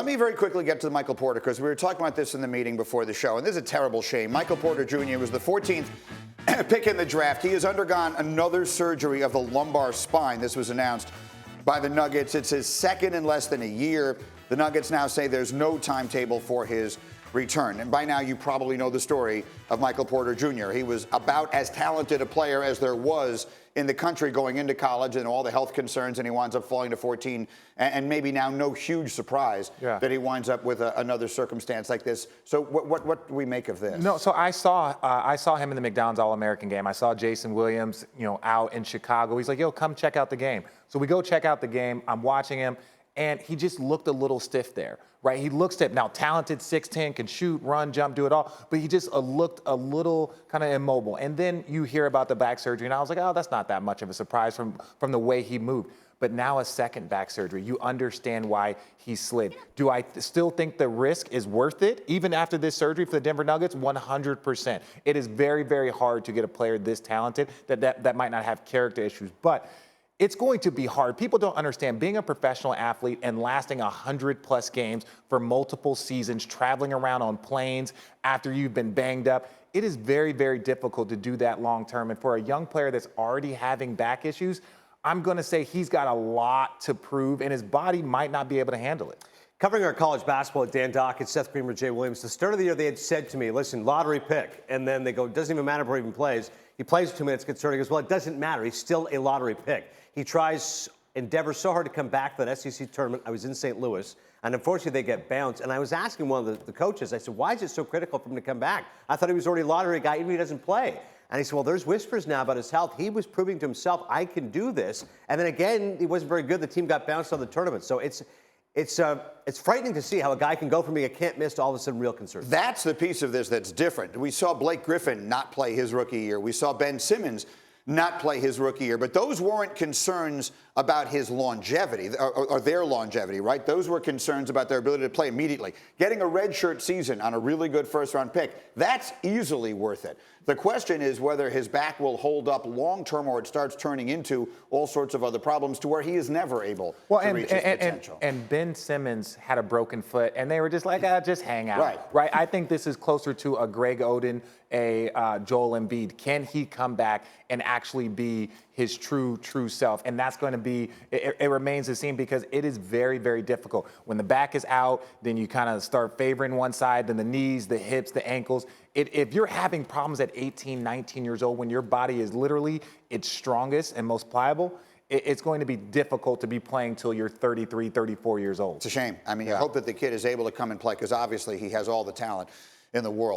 me very quickly get to the Michael Porter, because we were talking about this in the meeting before the show, and this is a terrible shame. Michael Porter Jr. was the 14th pick in the draft. He has undergone another surgery of the lumbar spine. This was announced by the Nuggets. It's his second in less than a year. The Nuggets now say there's no timetable for his return. And by now, you probably know the story of Michael Porter Jr. He was about as talented a player as there was in the country going into college, and all the health concerns, and he winds up falling to 14. And maybe now no huge surprise that he winds up with another circumstance like this. So what do we make of this? No, so I saw him in the McDonald's All-American game. I saw Jason Williams, out in Chicago. He's like, yo, come check out the game. So we go check out the game. I'm watching him. And he just looked a little stiff there, right? He looks stiff. Now, talented, 6'10", can shoot, run, jump, do it all. But he just looked a little kind of immobile. And then you hear about the back surgery, and I was like, oh, that's not that much of a surprise from the way he moved. But now a second back surgery. You understand why he slid. Do I still think the risk is worth it, even after this surgery for the Denver Nuggets? 100%. It is very, very hard to get a player this talented that might not have character issues. But it's going to be hard. People don't understand being a professional athlete and lasting 100+ games for multiple seasons, traveling around on planes after you've been banged up. It is very, very difficult to do that long term. And for a young player that's already having back issues, I'm going to say he's got a lot to prove, and his body might not be able to handle it. Covering our college basketball at Dan Dockett, Seth Greenberg, Jay Williams, the start of the year they had said to me, listen, lottery pick. And then they go, it doesn't even matter where he even plays. He plays for 2 minutes, gets hurt. He goes, well, it doesn't matter. He's still a lottery pick. He endeavors so hard to come back for that SEC tournament. I was in St. Louis, and unfortunately they get bounced. And I was asking one of the coaches, I said, why is it so critical for him to come back? I thought he was already a lottery guy, even if he doesn't play. And he said, well, there's whispers now about his health. He was proving to himself, I can do this. And then again, he wasn't very good. The team got bounced on the tournament. So it's frightening to see how a guy can go from being a can't miss to all of a sudden real concern. That's the piece of this that's different. We saw Blake Griffin not play his rookie year. We saw Ben Simmons not play his rookie year. But those weren't concerns about his longevity or their longevity, right? Those were concerns about their ability to play immediately. Getting a redshirt season on a really good first-round pick, that's easily worth it. The question is whether his back will hold up long-term or it starts turning into all sorts of other problems to where he is never able to reach his potential. And Ben Simmons had a broken foot, and they were just like, just hang out. Right. I think this is closer to a Greg Oden, a Joel Embiid. Can he come back and actually be his true self? And that's going to be, it remains the same, because it is very, very difficult. When the back is out, then you kind of start favoring one side, then the knees, the hips, the ankles. If you're having problems at 18, 19 years old, when your body is literally its strongest and most pliable, it's going to be difficult to be playing till you're 33, 34 years old. It's a shame. I mean, I hope that the kid is able to come and play, because obviously he has all the talent in the world.